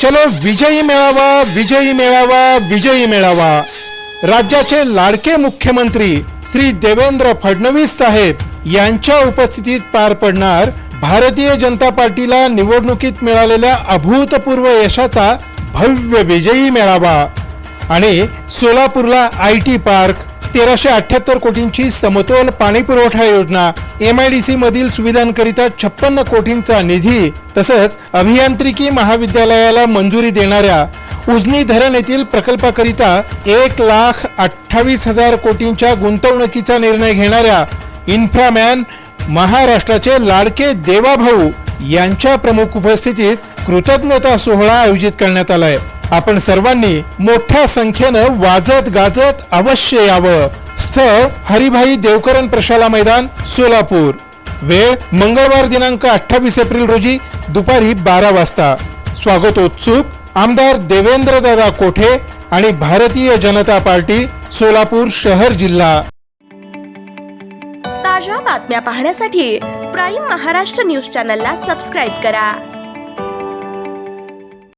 चलो विजयी मेळावा, विजयी मेळावा, विजयी मेळावा. राज्याचे लाडके मुख्यमंत्री श्री देवेंद्र फडणवीस साहेब यांच्या उपस्थितीत पार पडणार भारतीय जनता पार्टीला निवडणुकीत मिळालेल्या अभूतपूर्व यशाचा भव्य विजयी मेळावा. आणि सोलापूरला IT पार्क, 1378 कोटींची समतोल पाणी पुरवठा योजना, MIDC मधील सुविधांकरिता 56 कोटींचा निधी, तसंच अभियांत्रिकी महाविद्यालयाला मंजुरी देणाऱ्या उजनी धरण येथील प्रकल्पाकरिता 1,28,000 कोटींच्या गुंतवणुकीचा निर्णय घेणाऱ्या इन्फ्रामॅन महाराष्ट्राचे लाडके देवाभाऊ यांच्या प्रमुख उपस्थितीत कृतज्ञता सोहळा आयोजित करण्यात आलाय. आपण सर्वांनी मोठ्या संख्येनं वाजत गाजत अवश्य यावं. स्थळ हरिभाई देवकरण प्रशाला मैदान, सोलापूर. वेळ मंगळवार दिनांक 28 एप्रिल रोजी दुपारी 12 वाजता. स्वागतोत्सुक आमदार देवेंद्रदादा कोठे आणि भारतीय जनता पार्टी, सोलापूर शहर जिल्हा. ताज्या बातम्या पाहण्यासाठी प्राईम महाराष्ट्र न्यूज चॅनलला सबस्क्राईब करा.